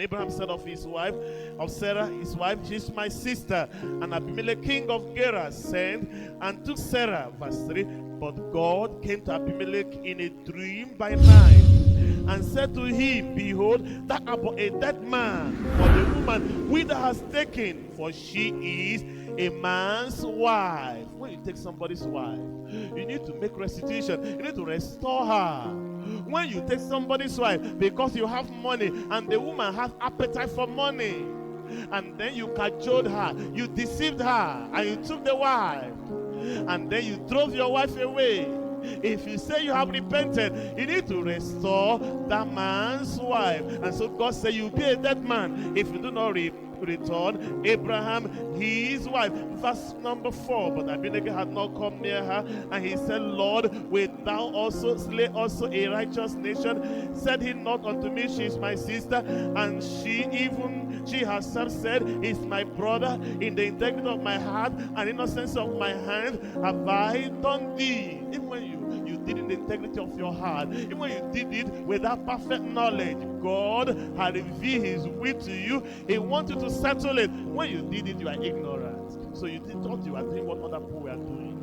Abraham said of his wife, of Sarah, his wife, she's my sister. And Abimelech, king of Gerar, sent and took Sarah. Verse 3. But God came to Abimelech in a dream by night and said to him, Behold, that about a dead man, for the woman which thou hast taken, for she is a man's wife. When you take somebody's wife, you need to make restitution. You need to restore her. When you take somebody's wife because you have money and the woman has appetite for money, and then you cajoled her, you deceived her, and you took the wife, and then you drove your wife away. If you say you have repented, you need to restore that man's wife. And so God said, you'll be a dead man if you do not return Abraham his wife. Verse number 4. But Abimelech had not come near her, and he said, Lord, wilt thou also slay also a righteous nation? Said he not unto me, she is my sister, and she herself said, is my brother. In the integrity of my heart and innocence of my hand have I done thee. Even when you did in the integrity of your heart, even when you did it without perfect knowledge, God had revealed his will to you. He wanted to settle it. When you did it, you are ignorant. So you thought you were doing what other people were doing.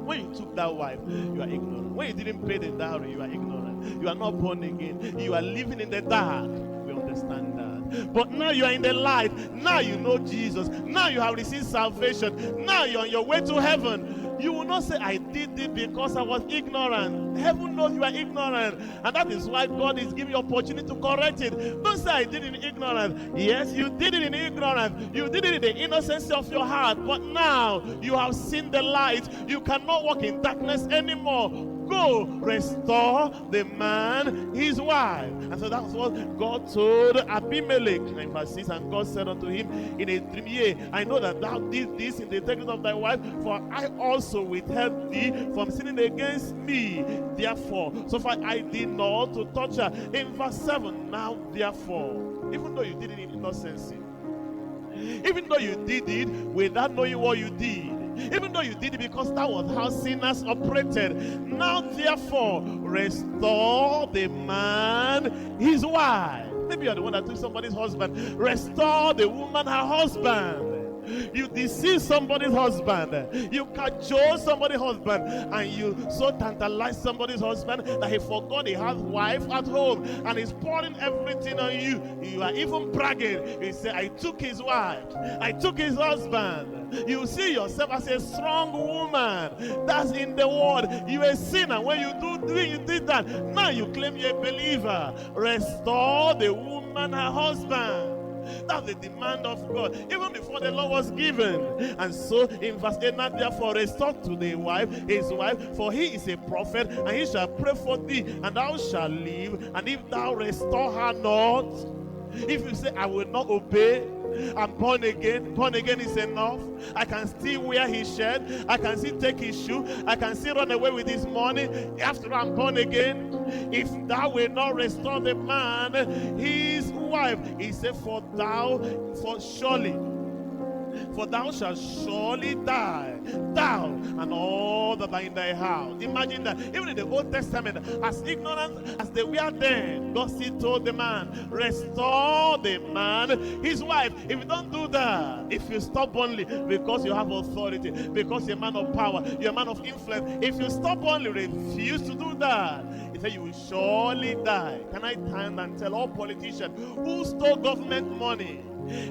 When you took that wife, you are ignorant. When you didn't pay the dowry, you are ignorant. You are not born again. You are living in the dark. We understand that. But now you are in the light. Now you know Jesus. Now you have received salvation. Now you're on your way to heaven. You will not say, I did it because I was ignorant. Heaven knows you are ignorant. And that is why God is giving you opportunity to correct it. Don't say, I did it in ignorance. Yes, you did it in ignorance. You did it in the innocence of your heart. But now you have seen the light. You cannot walk in darkness anymore. Go restore the man his wife. And so that's what God told Abimelech. In verse 6, and God said unto him in a dream, Yea, I know that thou did this in the integrity of thy wife, for I also withheld thee from sinning against me. Therefore, so far I did not to touch her. In verse 7, now therefore, even though you did it in innocency, even though you did it without knowing what you did, even though you did it because that was how sinners operated, now therefore restore the man his wife. Maybe you're the one that took somebody's husband. Restore the woman her husband. You deceive somebody's husband. You cajole somebody's husband. And you so tantalize somebody's husband that he forgot he has wife at home. And he's pouring everything on you. You are even bragging. You say, I took his wife. I took his husband. You see yourself as a strong woman. That's in the word. You're a sinner. When you did that, now you claim you're a believer. Restore the woman her husband. That's the demand of God, even before the law was given. And so in verse 8, now therefore restore to the wife his wife, for he is a prophet, and he shall pray for thee, and thou shalt live. And if thou restore her not, if you say, I will not obey, I'm born again is enough. I can still wear his shirt, I can still take his shoe, I can still run away with his money. After I'm born again, if thou will not restore the man his wife, he said, for thou shalt surely die, thou and all that are in thy house. Imagine that. Even in the Old Testament, as ignorant as they were then, God still told the man, restore the man his wife. If you don't do that, if you stubbornly, because you have authority, because you're a man of power, you're a man of influence, if you stubbornly refuse to do that, he said you will surely die. Can I turn and tell all politicians who stole government money,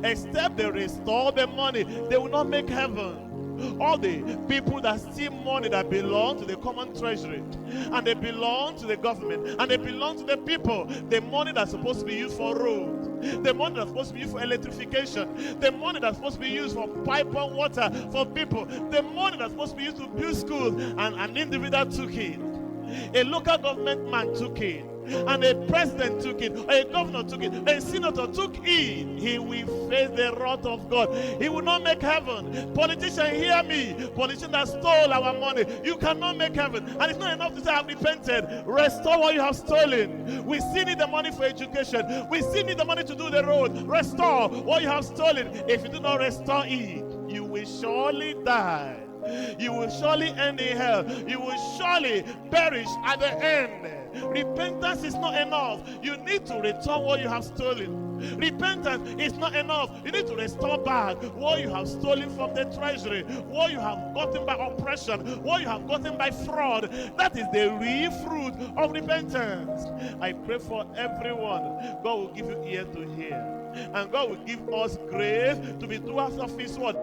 except they restore the money, they will not make heaven. All the people that steal money that belong to the common treasury, and they belong to the government, and they belong to the people, the money that's supposed to be used for roads, the money that's supposed to be used for electrification, the money that's supposed to be used for pipe and water for people, the money that's supposed to be used to build schools, and an individual took it. A local government man took it, and a president took it, or a governor took it, a senator took it. He will face the wrath of God. He will not make heaven. Politicians, hear me. Politicians that stole our money, you cannot make heaven. And it's not enough to say I've repented. Restore what you have stolen. We still need the money for education. We still need the money to do the road. Restore what you have stolen. If you do not restore it, you will surely die. You will surely end in hell. You will surely perish at the end. Repentance is not enough. You need to return what you have stolen. Repentance is not enough. You need to restore back what you have stolen from the treasury, what you have gotten by oppression, what you have gotten by fraud. That is the real fruit of repentance. I pray for everyone. God will give you ear to hear, and God will give us grace to be doers of His word.